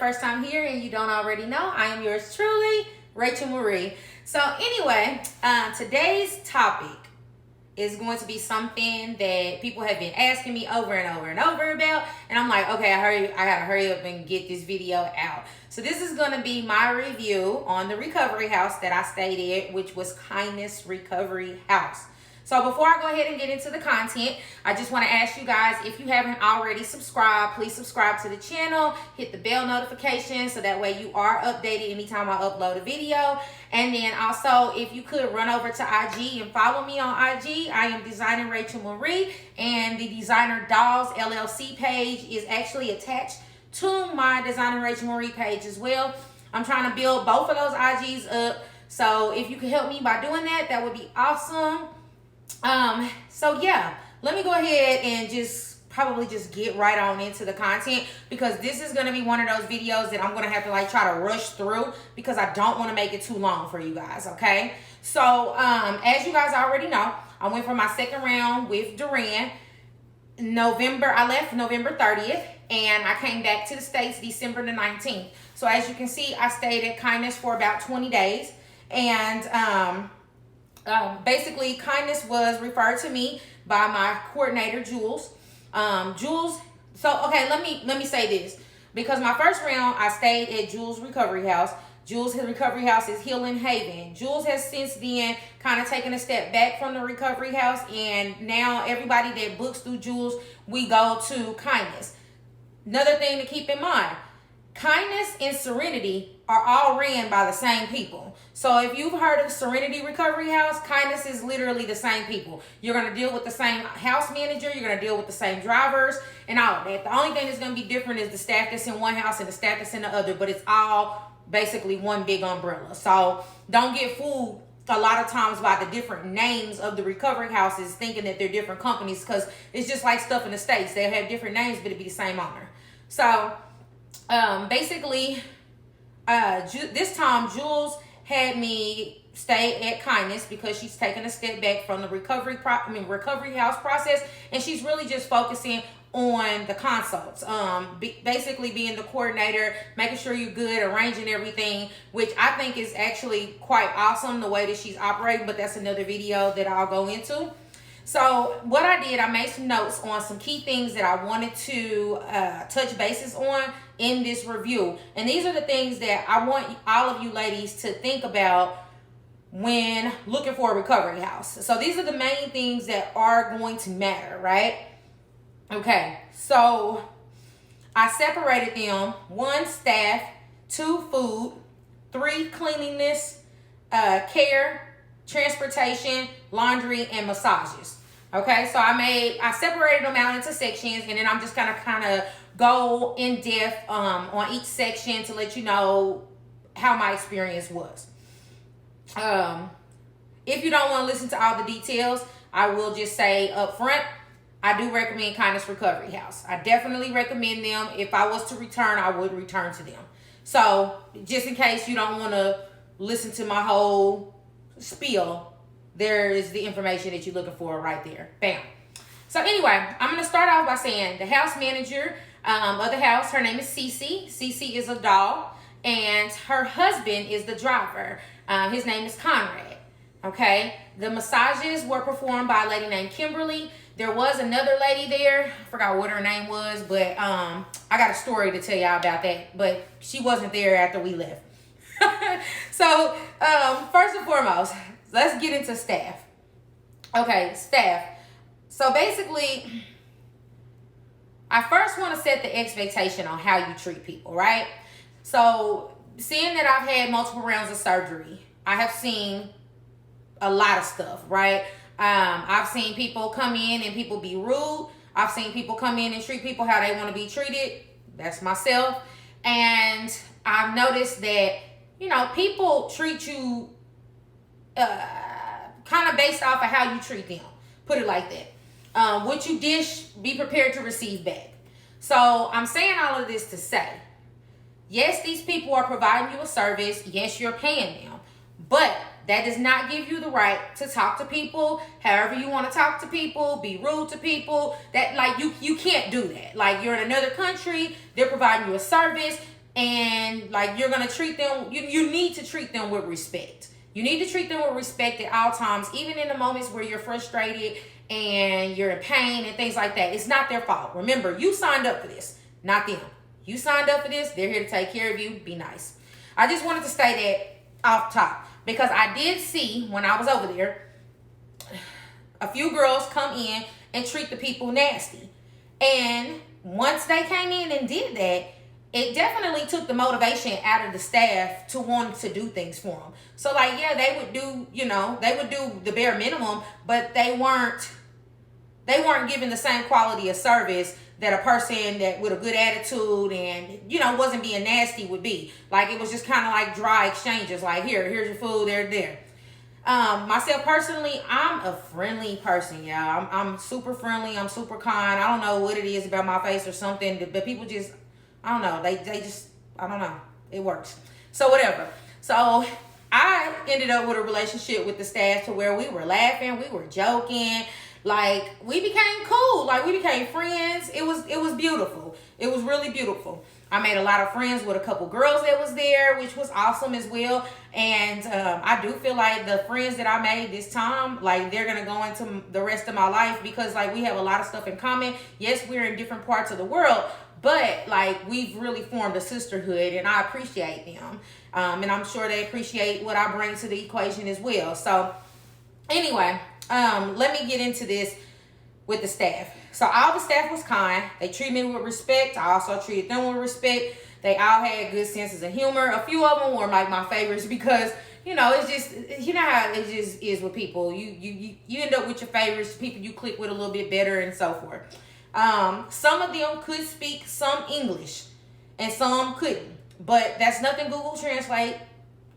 first time here and you don't already know, I am yours truly, Rachel Marie. So anyway, today's topic is going to be something that people have been asking me over and over and over about, and I'm like, okay, I gotta hurry up and get this video out. So this is going to be my review on the recovery house that I stayed at, which was Kindness Recovery House. So before I go ahead and get into the content, I just want to ask you guys, if you haven't already subscribed, please subscribe to the channel, hit the bell notification so that way you are updated anytime I upload a video. And then also, if you could run over to IG and follow me on IG, I am Designer Rachel Marie, and the Designer Dolls LLC page is actually attached to my Designer Rachel Marie page as well. I'm trying to build both of those IGs up, so if you could help me by doing that, that would be awesome. So yeah, let me go ahead and probably just get right on into the content, because this is going to be one of those videos that I'm going to have to try to rush through because I don't want to make it too long for you guys. Okay. So, as you guys already know, I went for my second round with Duran. I left November 30th and I came back to the States December the 19th. So as you can see, I stayed at Kindness for about 20 days. And, basically, Kindness was referred to me by my coordinator, Jules. So okay, let me say this, because my first round I stayed at Jules' recovery house. Jules' recovery house is Healing Haven. Jules has since then kind of taken a step back from the recovery house, and now everybody that books through Jules, we go to Kindness. Another thing to keep in mind, Kindness and Serenity are all ran by the same people. So if you've heard of Serenity Recovery House, Kindness is literally the same people. You're going to deal with the same house manager. You're going to deal with the same drivers and all of that. The only thing that's going to be different is the staff that's in one house and the staff that's in the other, but it's all basically one big umbrella. So don't get fooled a lot of times by the different names of the recovery houses, thinking that they're different companies, because it's just like stuff in the States. They'll have different names, but it'll be the same owner. So basically, this time Jules had me stay at Kindness because she's taking a step back from the recovery house process, and she's really just focusing on the consults, basically being the coordinator, making sure you're good, arranging everything, which I think is actually quite awesome the way that she's operating, but that's another video that I'll go into. So what I did, I made some notes on some key things that I wanted to touch bases on in this review. And these are the things that I want all of you ladies to think about when looking for a recovery house. So these are the main things that are going to matter, right? Okay, so I separated them: 1, staff; 2, food; 3, cleanliness, care, transportation, laundry, and massages. Okay, so I separated them out into sections, and then I'm just gonna kind of go in depth on each section to let you know how my experience was. If you don't want to listen to all the details, I will just say up front, I do recommend Kindness Recovery House. I definitely recommend them. If I was to return, I would return to them. So just in case you don't want to listen to my whole spiel, there is the information that you're looking for right there. Bam. So anyway, I'm going to start off by saying the house manager of the house, her name is Cece. Cece is a doll, and her husband is the driver. His name is Conrad. Okay. The massages were performed by a lady named Kimberly. There was another lady there. I forgot what her name was, but I got a story to tell y'all about that. But she wasn't there after we left. So first and foremost, let's get into staff. Okay, staff. So basically, I first want to set the expectation on how you treat people, right? So seeing that I've had multiple rounds of surgery, I have seen a lot of stuff, right? I've seen people come in and people be rude. I've seen people come in and treat people how they want to be treated. That's myself. And I've noticed that, people treat you kind of based off of how you treat them. Put it like that. What you dish, be prepared to receive back. So I'm saying all of this to say, yes, these people are providing you a service. Yes, you're paying them. But that does not give you the right to talk to people however you want to talk to people, be rude to people. That, you can't do that. Like, you're in another country, they're providing you a service. and like you're gonna treat them, you need to treat them with respect. You need to treat them with respect at all times, even in the moments where you're frustrated and you're in pain and things like that. It's not their fault. Remember, you signed up for this, not them. You signed up for this. They're here to take care of you. Be nice. I just wanted to say that off top because I did see when I was over there, a few girls come in and treat the people nasty. And once they came in and did that, it definitely took the motivation out of the staff to want to do things for them. So like, yeah, they would do, they would do the bare minimum, but they weren't giving the same quality of service that a person that with a good attitude and, wasn't being nasty would be. Like, it was just kind of like dry exchanges. Like, here's your food, there. Myself personally, I'm a friendly person, y'all. I'm super friendly. I'm super kind. I don't know what it is about my face or something, but people just, I don't know. They just, I don't know. It works. So whatever. So I ended up with a relationship with the staff to where we were laughing, we were joking, like we became cool, like we became friends. It was beautiful. It was really beautiful. I made a lot of friends with a couple girls that was there, which was awesome as well. And I do feel like the friends that I made this time, like they're gonna go into the rest of my life because like we have a lot of stuff in common. Yes, we're in different parts of the world, but like we've really formed a sisterhood, and I appreciate them. And I'm sure they appreciate what I bring to the equation as well. So anyway, let me get into this with the staff. So all the staff was kind. They treated me with respect. I also treated them with respect. They all had good senses of humor. A few of them were like my favorites because, it's just, how it just is with people. You end up with your favorites, people you click with a little bit better and so forth. Some of them could speak some English and some couldn't. But that's nothing Google Translate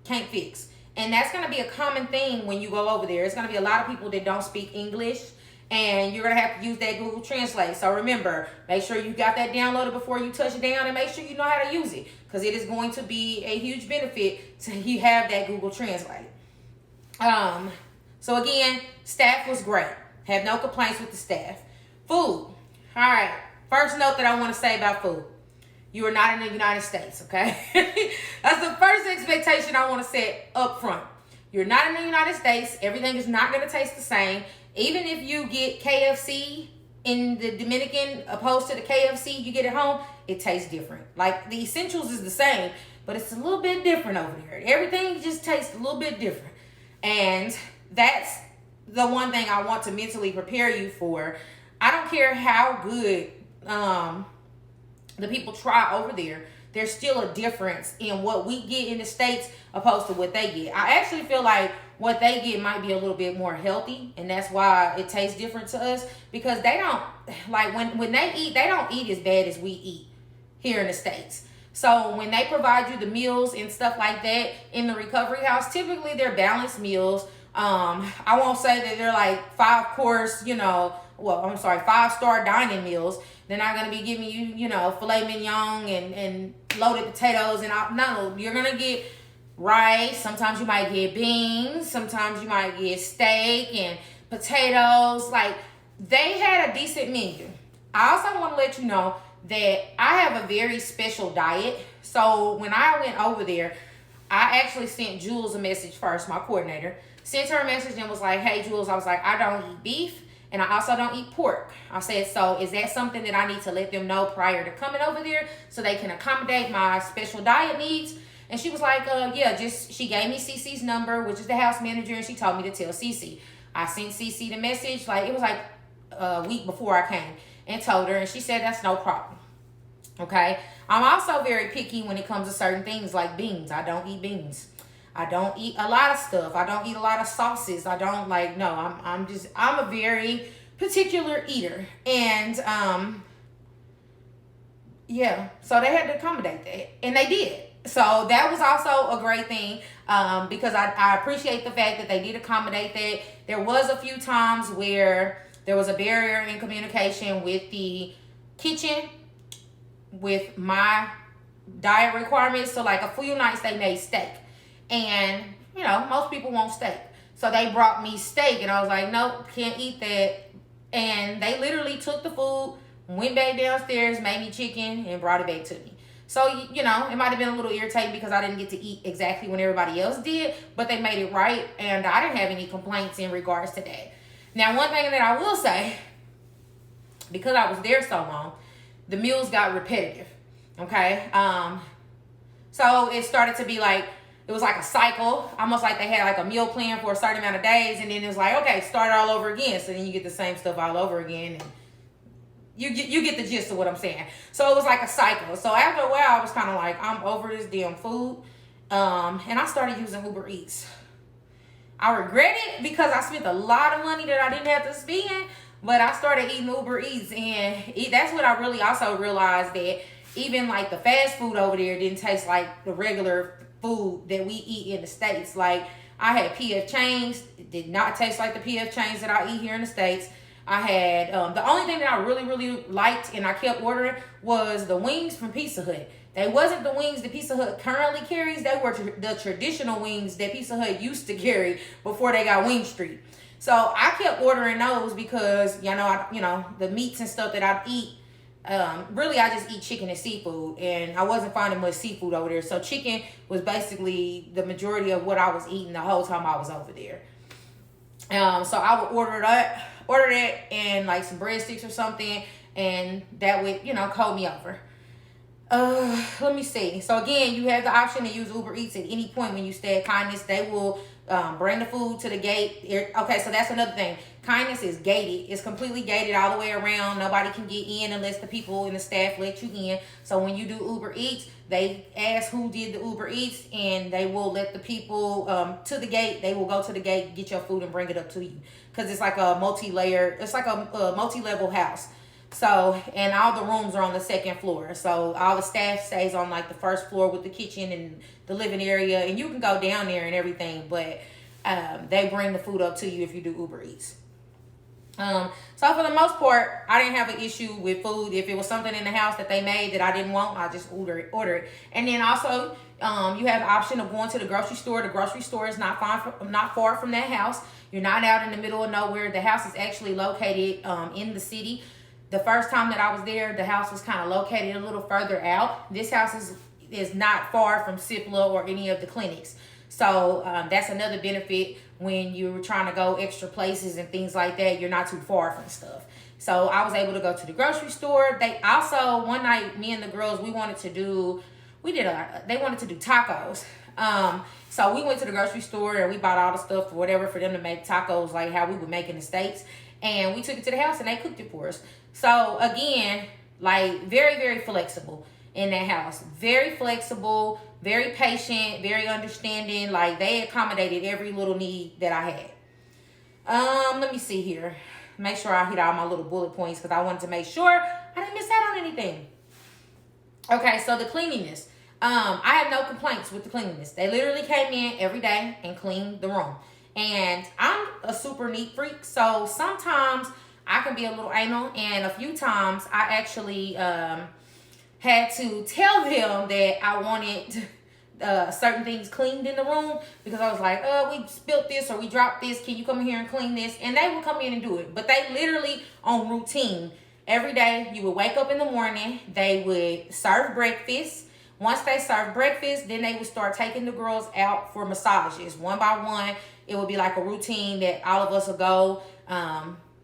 can't fix. And that's going to be a common thing when you go over there. It's going to be a lot of people that don't speak English, and you're going to have to use that Google Translate. So remember, make sure you got that downloaded before you touch it down, and make sure you know how to use it, because it is going to be a huge benefit to you have that Google Translate. So again, staff was great. Have no complaints with the staff. Food. All right. First note that I want to say about food. You are not in the United States, okay? That's the first expectation I want to set up front. You're not in the United States. Everything is not going to taste the same. Even if you get KFC in the Dominican opposed to the KFC you get at home, it tastes different. Like, the essentials is the same, but it's a little bit different over there. Everything just tastes a little bit different. And that's the one thing I want to mentally prepare you for. I don't care how good the people try over there, there's still a difference in what we get in the States opposed to what they get. I actually feel like what they get might be a little bit more healthy, and that's why it tastes different to us, because they don't, like when they eat, they don't eat as bad as we eat here in the States. So when they provide you the meals and stuff like that in the recovery house, typically they're balanced meals. I won't say that they're like 5-course, 5-star dining meals. They're not going to be giving you, filet mignon and loaded potatoes and all. No, you're going to get rice. Sometimes you might get beans. Sometimes you might get steak and potatoes. Like, they had a decent menu. I also want to let you know that I have a very special diet. So when I went over there, I actually sent Jules a message first, my coordinator. Sent her a message and was like, hey, Jules, I was like, I don't eat beef. And I also don't eat pork. I said, so is that something that I need to let them know prior to coming over there so they can accommodate my special diet needs? And she was like, she gave me Cece's number, which is the house manager, and she told me to tell Cece. I sent Cece the message, it was like a week before I came, and told her, and she said, that's no problem. Okay? I'm also very picky when it comes to certain things like beans. I don't eat beans. I don't eat a lot of stuff. I don't eat a lot of sauces. I don't I'm a very particular eater. And, so they had to accommodate that. And they did. So that was also a great thing because I appreciate the fact that they did accommodate that. There was a few times where there was a barrier in communication with the kitchen, with my diet requirements. So like a few nights they made steak. And, most people want steak. So they brought me steak. And I was like, nope, can't eat that. And they literally took the food, went back downstairs, made me chicken, and brought it back to me. So, you know, it might have been a little irritating because I didn't get to eat exactly when everybody else did, but they made it right, and I didn't have any complaints in regards to that. Now, one thing that I will say, because I was there so long, the meals got repetitive, okay? So it started to be like, it was like a cycle, almost like they had like a meal plan for a certain amount of days, and then it was like, okay, start all over again. So then you get the same stuff all over again, and you get the gist of what I'm saying. So it was like a cycle. So after a while, I was kind of like, I'm over this damn food, and I started using Uber Eats. I regret it because I spent a lot of money that I didn't have to spend, but I started eating Uber Eats, and that's what I really also realized, that even like the fast food over there didn't taste like the regular food that we eat in the States. Like, I had PF Chang's. It did not taste like the PF Chang's that I eat here in the States. I had, the only thing that I really, really liked and I kept ordering was the wings from Pizza Hut. They wasn't the wings that Pizza Hut currently carries. They were the traditional wings that Pizza Hut used to carry before they got Wing Street. So I kept ordering those because, you know, the meats and stuff that I eat, really I just eat chicken and seafood, and I wasn't finding much seafood over there. So chicken was basically the majority of what I was eating the whole time I was over there. So I would order that and like some breadsticks or something, and that would, you know, call me over. Let me see. So again, you have the option to use Uber Eats at any point when you stay at Kindness. They will bring the food to the gate. Okay, so that's another thing. Kindness is gated. It's completely gated all the way around. Nobody can get in unless the people in the staff let you in. So when you do Uber Eats, they ask who did the Uber Eats, and they will let the people to the gate. They will go to the gate, get your food, and bring it up to you. Because it's like a it's like a multi-level house. So, and all the rooms are on the second floor. So all the staff stays on like the first floor with the kitchen and the living area, and you can go down there and everything, but they bring the food up to you if you do Uber Eats. So for the most part, I didn't have an issue with food. If it was something in the house that they made that I didn't want, I just order it. And then also, you have the option of going to the grocery store. The grocery store is not far from that house. You're not out in the middle of nowhere. The house is actually located in the city. The first time that I was there, the house was kind of located a little further out. This house is not far from SIPLA or any of the clinics. So that's another benefit when you're trying to go extra places and things like that. You're not too far from stuff. So I was able to go to the grocery store. They also, one night, me and the girls, they wanted to do tacos. So we went to the grocery store and we bought all the stuff or whatever for them to make tacos like how we would make in the States. And we took it to the house and they cooked it for us. So again, like very, very flexible in that house. Very flexible, very patient, very understanding. Like they accommodated every little need that I had. Let me see here. Make sure I hit all my little bullet points because I wanted to make sure I didn't miss out on anything. Okay, so the cleanliness. I have no complaints with the cleanliness. They literally came in every day and cleaned the room. And I'm a super neat freak, so sometimes I can be a little anal, and a few times I actually had to tell them that I wanted certain things cleaned in the room because I was like, we spilled this or we dropped this. Can you come in here and clean this? And they would come in and do it. But they literally on routine. Every day you would wake up in the morning, they would serve breakfast. Once they served breakfast, then they would start taking the girls out for massages. One by one, it would be like a routine that all of us will go.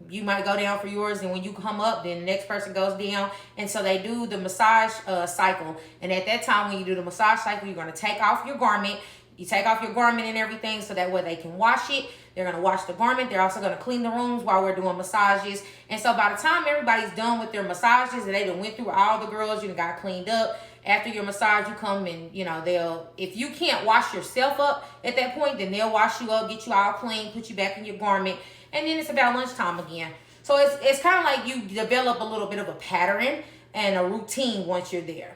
You might go down for yours, and when you come up, then the next person goes down. And so they do the massage cycle. And at that time, when you do the massage cycle, you're going to take off your garment. You take off your garment and everything so that way they can wash it. They're going to wash the garment. They're also going to clean the rooms while we're doing massages. And so by the time everybody's done with their massages and they done went through all the girls, you got cleaned up. After your massage, you come and, if you can't wash yourself up at that point, then they'll wash you up, get you all clean, put you back in your garment. And then it's about lunchtime again. So it's kind of like you develop a little bit of a pattern and a routine once you're there.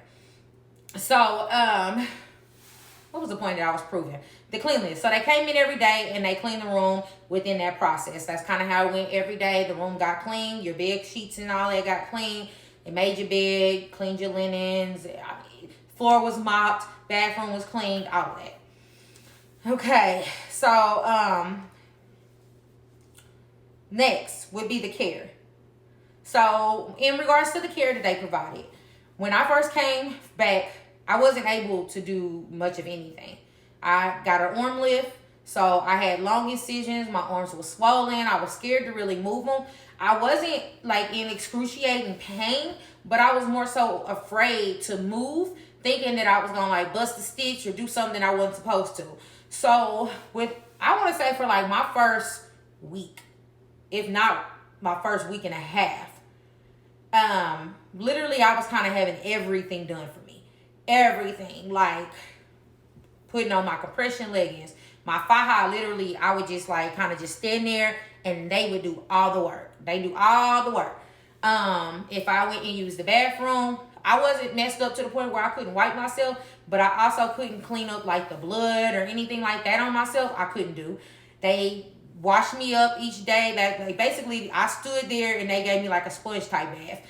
So, what was the point that I was proving? The cleanliness. So they came in every day and they cleaned the room within that process. That's kind of how it went every day. The room got clean. Your bed sheets and all that got clean. They made your bed, cleaned your linens. Floor was mopped. Bathroom was cleaned. All of that. Okay. So, next would be the care. So in regards to the care that they provided, when I first came back I wasn't able to do much of anything. I got an arm lift, so I had long incisions. My arms were swollen. I was scared to really move them. I wasn't like in excruciating pain, but I was more so afraid to move, thinking that I was gonna like bust a stitch or do something I wasn't supposed to. So I want to say for like my first week, if not my first week and a half, literally I was kind of having everything done for me. Everything, like putting on my compression leggings, my faja. Literally, I would just like kind of just stand there and they would do all the work. They do all the work. If I went and used the bathroom, I wasn't messed up to the point where I couldn't wipe myself, but I also couldn't clean up like the blood or anything like that on myself. I couldn't do. They washed me up each day. Like basically, I stood there and they gave me like a sponge type bath.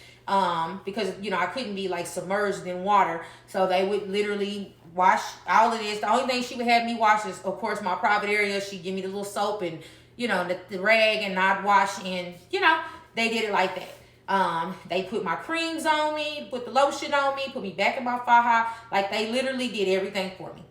Because I couldn't be like submerged in water, so they would literally wash all of this. The only thing she would have me wash is, of course, my private area. She'd give me the little soap and the rag, and I'd wash, and they did it like that. They put my creams on me, put the lotion on me, put me back in my faja. Like they literally did everything for me.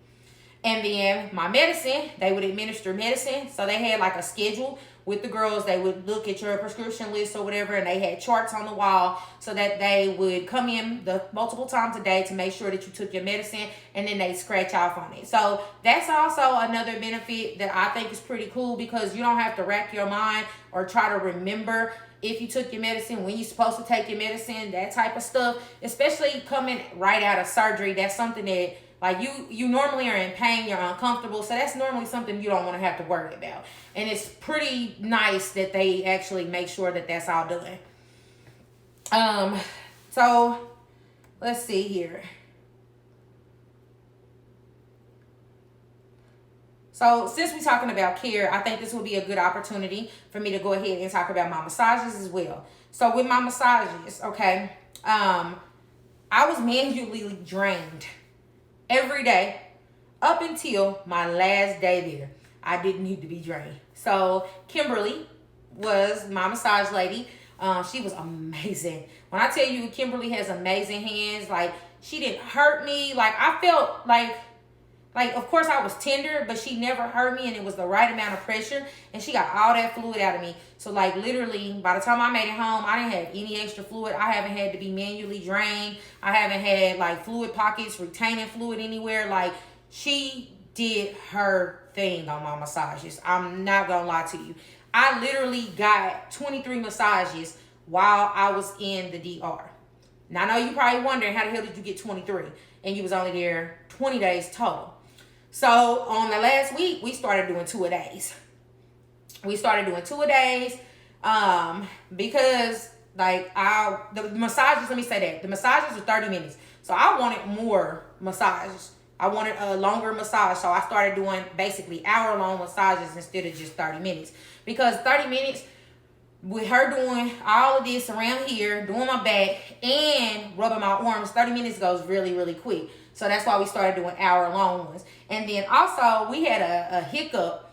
And then my medicine, they would administer medicine. So they had like a schedule with the girls. They would look at your prescription list or whatever, and they had charts on the wall so that they would come in the multiple times a day to make sure that you took your medicine, and then they scratch off on it. So that's also another benefit that I think is pretty cool, because you don't have to rack your mind or try to remember if you took your medicine, when you're supposed to take your medicine, that type of stuff. Especially coming right out of surgery, that's something that like you normally are in pain, you're uncomfortable, so that's normally something you don't want to have to worry about. And it's pretty nice that they actually make sure that that's all done. So let's see here. So since we're talking about care, I think this will be a good opportunity for me to go ahead and talk about my massages as well. So with my massages, okay, I was manually drained every day up until my last day there. I didn't need to be drained. So Kimberly was my massage lady. She was amazing. When I tell you Kimberly has amazing hands, like she didn't hurt me. Like I felt like of course I was tender, but she never hurt me, and it was the right amount of pressure, and she got all that fluid out of me. So like literally by the time I made it home, I didn't have any extra fluid. I haven't had to be manually drained. I haven't had like fluid pockets, retaining fluid anywhere. Like she did her thing on my massages. I'm not gonna lie to you. I literally got 23 massages while I was in the DR. Now I know you probably wondering, how the hell did you get 23? And you was only there 20 days total. So on the last week, we started doing 2 a days. Because like the massages, let me say that, the massages are 30 minutes. So I wanted more massages. I wanted a longer massage. So I started doing basically hour-long massages instead of just 30 minutes. Because 30 minutes, with her doing all of this around here, doing my back and rubbing my arms, 30 minutes goes really, really quick. So that's why we started doing hour-long ones. And then also, we had a hiccup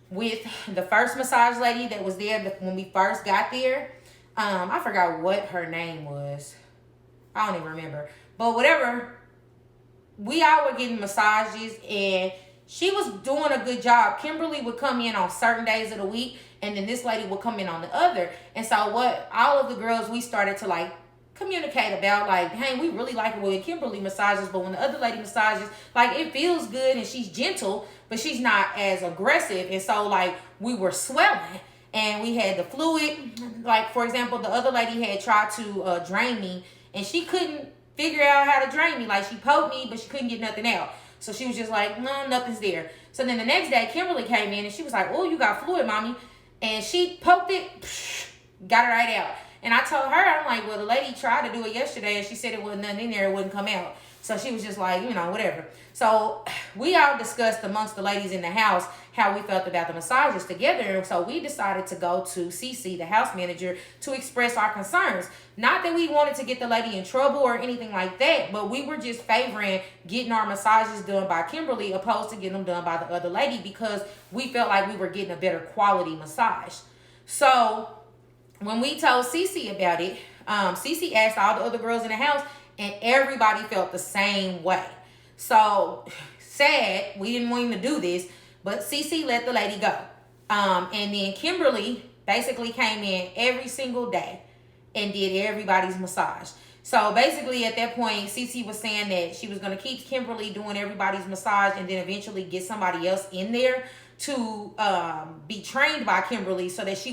with the first massage lady that was there when we first got there. I forgot what her name was. I don't even remember. But whatever, we all were getting massages, and she was doing a good job. Kimberly would come in on certain days of the week, and then this lady would come in on the other. And so all of the girls, we started to like communicate about, like, hey, we really like it when Kimberly massages, but when the other lady massages, like, it feels good and she's gentle, but she's not as aggressive. And so like we were swelling and we had the fluid. Like for example, the other lady had tried to drain me, and she couldn't figure out how to drain me. Like she poked me, but she couldn't get nothing out. So she was just like, no, nothing's there. So then the next day, Kimberly came in and she was like, oh, you got fluid, mommy. And she poked it, got it right out. And I told her, I'm like, well, the lady tried to do it yesterday, and she said it wasn't nothing in there, it wouldn't come out. So she was just like, whatever. So we all discussed amongst the ladies in the house how we felt about the massages together. And so we decided to go to Cece, the house manager, to express our concerns. Not that we wanted to get the lady in trouble or anything like that, but we were just favoring getting our massages done by Kimberly opposed to getting them done by the other lady, because we felt like we were getting a better quality massage. So when we told Cece about it, Cece asked all the other girls in the house, and everybody felt the same way. So sad, we didn't want him to do this, but Cece let the lady go. And then Kimberly basically came in every single day and did everybody's massage. So basically at that point, Cece was saying that she was going to keep Kimberly doing everybody's massage and then eventually get somebody else in there to be trained by Kimberly so that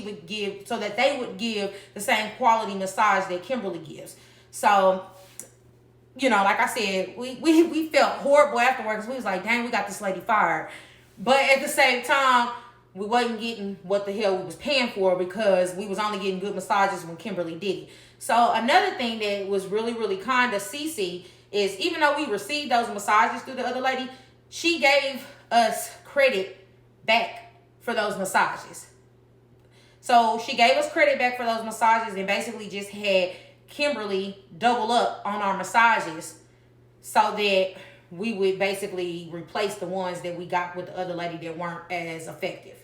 they would give the same quality massage that Kimberly gives. So, like I said, we felt horrible afterwards. We was like, dang, we got this lady fired. But at the same time, we wasn't getting what the hell we was paying for because we was only getting good massages when Kimberly did it. So another thing that was really, really kind of Cece is even though we received those massages through the other lady, she gave us credit back for those massages. So she gave us credit back for those massages and basically just had Kimberly double up on our massages so that we would basically replace the ones that we got with the other lady that weren't as effective.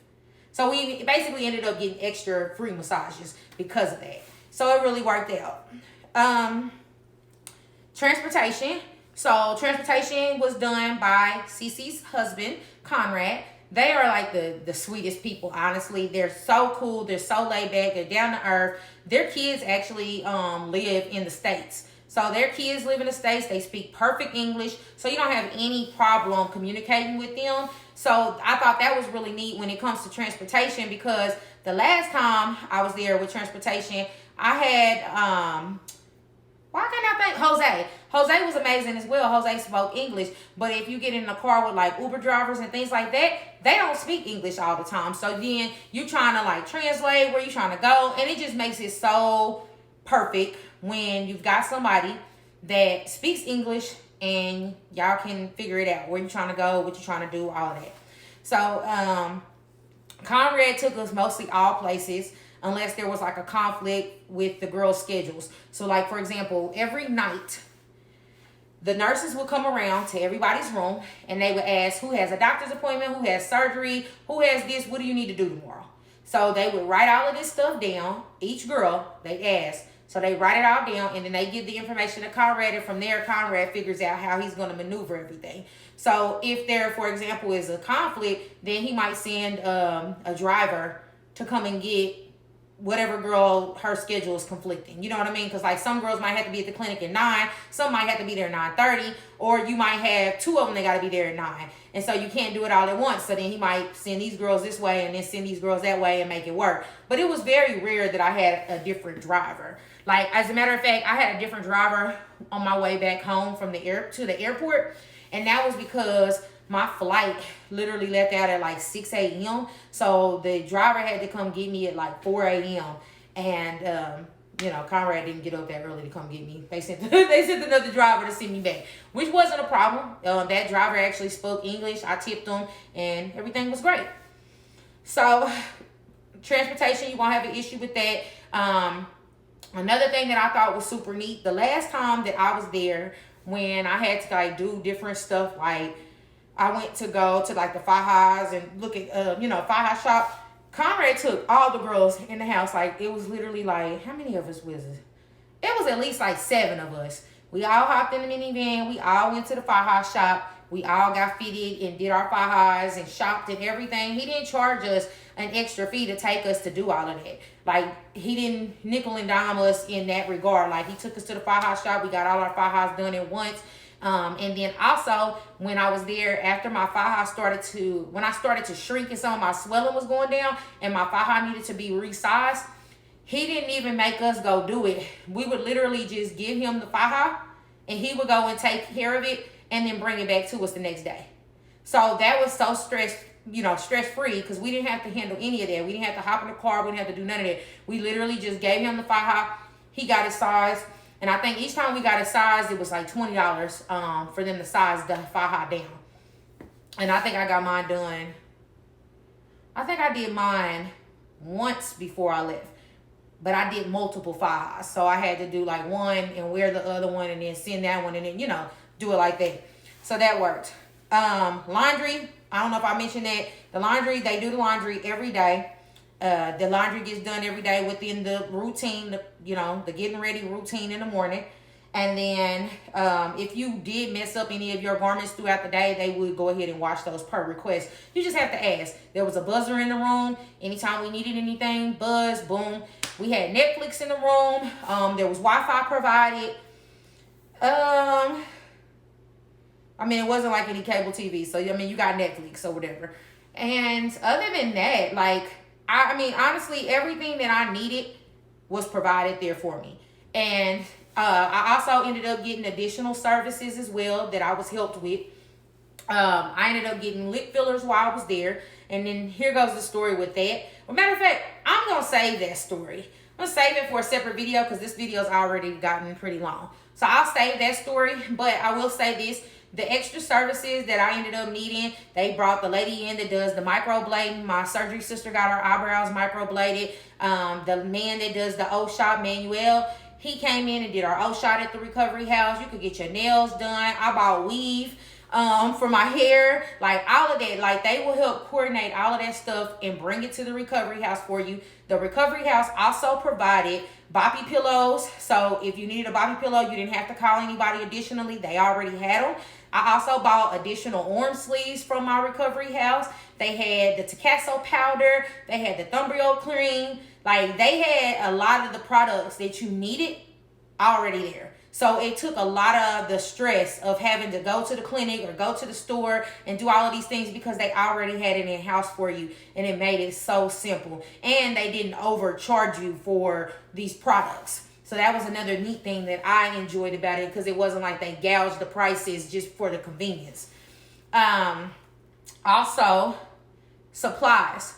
So we basically ended up getting extra free massages because of that. So it really worked out. Transportation. So transportation was done by Cece's husband, Conrad. They are like the sweetest people, honestly. They're so cool. They're so laid back. They're down to earth. Their kids actually live in the States. So their kids live in the States. They speak perfect English. So you don't have any problem communicating with them. So I thought that was really neat when it comes to transportation because the last time I was there with transportation, I had, why can't I think? Jose. Jose was amazing as well. Jose spoke English. But if you get in a car with like Uber drivers and things like that, they don't speak English all the time. So then you're trying to like translate where you're trying to go. And it just makes it so perfect when you've got somebody that speaks English and y'all can figure it out. Where you're trying to go, what you're trying to do, all of that. So Conrad took us mostly all places unless there was like a conflict with the girls' schedules. So like, for example, every night, the nurses would come around to everybody's room and they would ask who has a doctor's appointment, who has surgery, who has this, what do you need to do tomorrow? So they would write all of this stuff down. Each girl, they ask. So they write it all down and then they give the information to Conrad, and from there, Conrad figures out how he's going to maneuver everything. So if there, for example, is a conflict, then he might send a driver to come and get whatever girl her schedule is conflicting. You know what I mean? Because like some girls might have to be at the clinic at 9, some might have to be there at 9:30, or you might have two of them that got to be there at 9. And so you can't do it all at once. So then he might send these girls this way and then send these girls that way and make it work. But it was very rare that I had a different driver. Like, as a matter of fact, I had a different driver on my way back home from the airport. And that was because my flight literally left out at like 6 a.m. So the driver had to come get me at like 4 a.m. And, Conrad didn't get up that early to come get me. They sent another driver to send me back, which wasn't a problem. That driver actually spoke English. I tipped him and everything was great. So transportation, you won't have an issue with that. Another thing that I thought was super neat, the last time that I was there, when I had to like do different stuff, like I went to go to like the Fajas and look at, Faja shop. Conrad took all the girls in the house. Like it was literally like, how many of us was it? It was at least like 7 of us. We all hopped in the minivan. We all went to the Faja shop. We all got fitted and did our Fajas and shopped and everything. He didn't charge us an extra fee to take us to do all of that. Like, he didn't nickel and dime us in that regard. Like, he took us to the Faja shop. We got all our Fajas done at once. And then also, when I was there, after my Faja started to shrink and some of my swelling was going down and my Faja needed to be resized, he didn't even make us go do it. We would literally just give him the Faja and he would go and take care of it and then bring it back to us the next day. So that was so stress-free because we didn't have to handle any of that. We didn't have to hop in the car. We didn't have to do none of that. We literally just gave him the Faja. He got it sized. And I think each time we got it sized, it was like $20 for them to size the Faja down. And I think I got mine done. I think I did mine once before I left. But I did multiple Fajas. So I had to do like one and wear the other one and then send that one and then, do it like that. So that worked. Laundry, I don't know if I mentioned that. The laundry, they do the laundry every day. The laundry gets done every day within the routine, the getting ready routine in the morning. And then if you did mess up any of your garments throughout the day, they would go ahead and wash those per request. You just have to ask. There was a buzzer in the room. Anytime we needed anything, buzz, boom. We had Netflix in the room. There was Wi-Fi provided. I mean, it wasn't like any cable TV. So, I mean, you got Netflix or whatever. And other than that, like, I mean, honestly, everything that I needed was provided there for me. And I also ended up getting additional services as well that I was helped with. I ended up getting lip fillers while I was there. And then here goes the story with that. Well, matter of fact, I'm going to save that story. I'm going to save it for a separate video because this video's already gotten pretty long. So I'll save that story. But I will say this. The extra services that I ended up needing, they brought the lady in that does the microblading. My surgery sister got her eyebrows microbladed. The man that does the O-Shot, Manuel, he came in and did our O-Shot at the recovery house. You could get your nails done. I bought weave for my hair, like all of that. Like, they will help coordinate all of that stuff and bring it to the recovery house for you. The recovery house also provided boppy pillows. So if you needed a boppy pillow, you didn't have to call anybody additionally. They already had them. I also bought additional arm sleeves from my recovery house. They had the Tacasso powder. They had the Thumbrio cream. Like, they had a lot of the products that you needed already there. So it took a lot of the stress of having to go to the clinic or go to the store and do all of these things because they already had it in-house for you. And it made it so simple. And they didn't overcharge you for these products. So that was another neat thing that I enjoyed about it, because it wasn't like they gouged the prices just for the convenience. Also, supplies.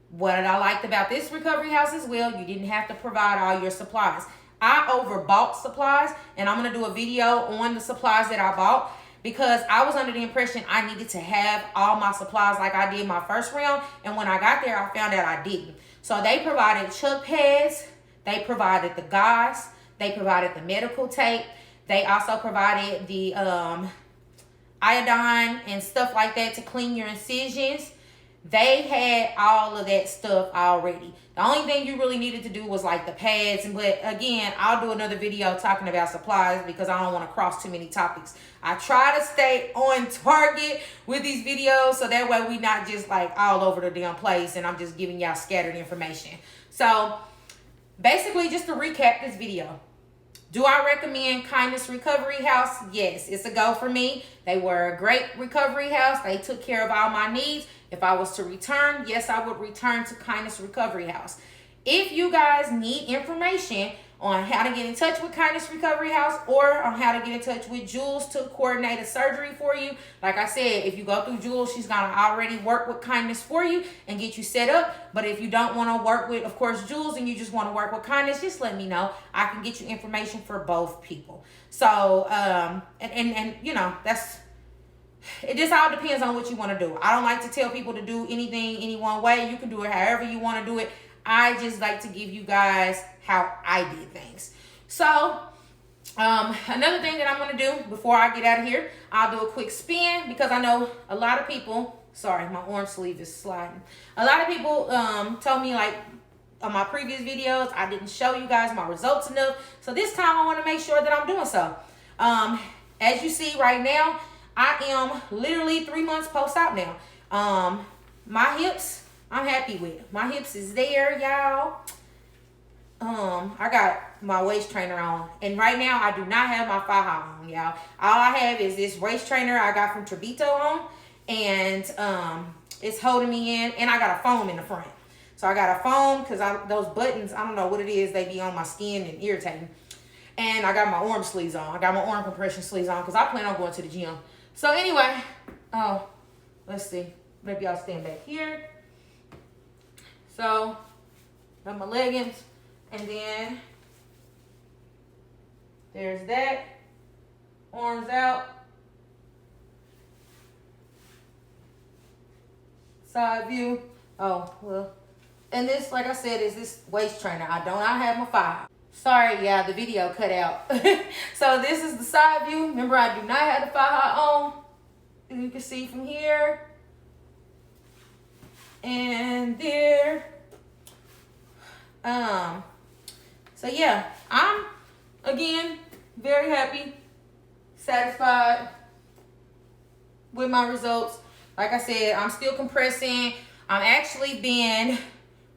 What I liked about this recovery house as well, you didn't have to provide all your supplies. I overbought supplies, and I'm going to do a video on the supplies that I bought, because I was under the impression I needed to have all my supplies like I did my first round. And when I got there, I found out I didn't. So they provided chuck pads. They provided the gauze. They provided the medical tape. They also provided the iodine and stuff like that to clean your incisions. They had all of that stuff already. The only thing you really needed to do was like the pads. But again, I'll do another video talking about supplies because I don't want to cross too many topics. I try to stay on target with these videos so that way we not just like all over the damn place and I'm just giving y'all scattered information. So basically, just to recap this video, do I recommend Kindness Recovery House? Yes, it's a go for me. They were a great recovery house. They took care of all my needs. If I was to return, yes, I would return to Kindness Recovery House. If you guys need information on how to get in touch with Kindness Recovery House or on how to get in touch with Jules to coordinate a surgery for you, like I said, if you go through Jules, she's going to already work with Kindness for you and get you set up. But if you don't want to work with, of course, Jules, and you just want to work with Kindness, just let me know. I can get you information for both people. So, and you know, it just all depends on what you want to do. I don't like to tell people to do anything any one way. You can do it however you want to do it. I just like to give you guys how I did things. So, another thing that I'm going to do before I get out of here, I'll do a quick spin because I know a lot of people, sorry, my arm sleeve is sliding. A lot of people told me, like, on my previous videos, I didn't show you guys my results enough. So this time I want to make sure that I'm doing so. As you see right now, I am literally 3 months post-op now. My hips, I'm happy with. My hips is there, y'all. I got my waist trainer on. And right now, I do not have my faja on, y'all. All I have is this waist trainer I got from Trevito on. And it's holding me in. And I got a foam in the front. So I got a foam because those buttons, I don't know what it is. They be on my skin and irritating. And I got my arm sleeves on. I got my arm compression sleeves on because I plan on going to the gym. So anyway, let's see. Maybe I'll stand back here. So, got my leggings. And then, there's that. Arms out. Side view. Oh, well. And this, like I said, is this waist trainer. I do not have my file. Sorry, yeah, the video cut out. So this is the side view. Remember, I do not have the faja on. You can see from here. And there. So yeah, I'm, again, very happy, satisfied with my results. Like I said, I'm still compressing. I'm actually been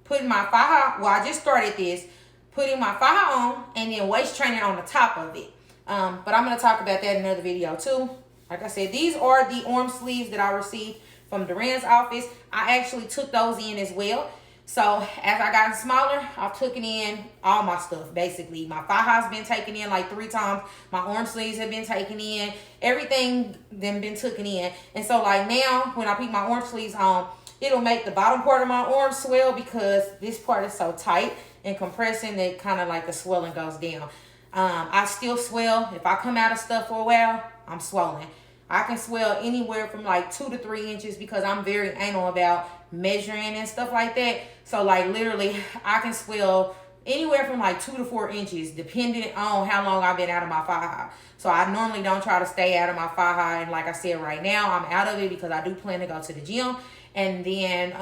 putting my faja, well, I just started this, putting my faja on and then waist training on the top of it. But I'm going to talk about that in another video too. Like I said, these are the arm sleeves that I received from Duran's office. I actually took those in as well. So as I got smaller, I've taken in all my stuff, basically. My faja's been taken in like 3 times. My arm sleeves have been taken in. Everything then been taken in. And so like now, when I put my arm sleeves on, it'll make the bottom part of my arm swell because this part is so tight and compressing that kind of like the swelling goes down. I still swell. If I come out of stuff for a while, I'm swollen. I can swell anywhere from like 2 to 3 inches because I'm very anal about measuring and stuff like that. So like literally I can swell anywhere from like 2 to 4 inches depending on how long I've been out of my faja. So I normally don't try to stay out of my faja, and like I said, right now I'm out of it because I do plan to go to the gym, and then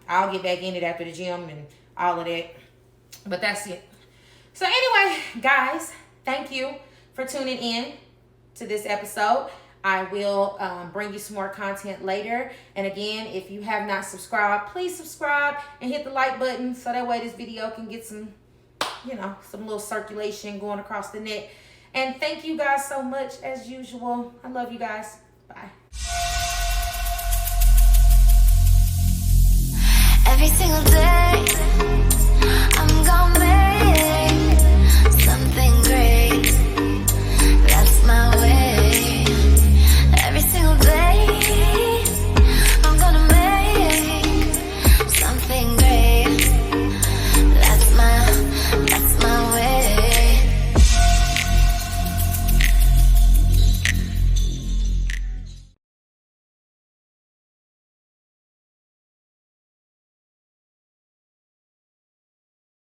I'll get back in it after the gym and all of that. But that's it. So anyway, guys, thank you for tuning in to this episode. I will bring you some more content later. And again, if you have not subscribed, please subscribe and hit the like button so that way this video can get some, you know, some little circulation going across the net. And thank you guys so much as usual. I love you guys. Bye. Every single day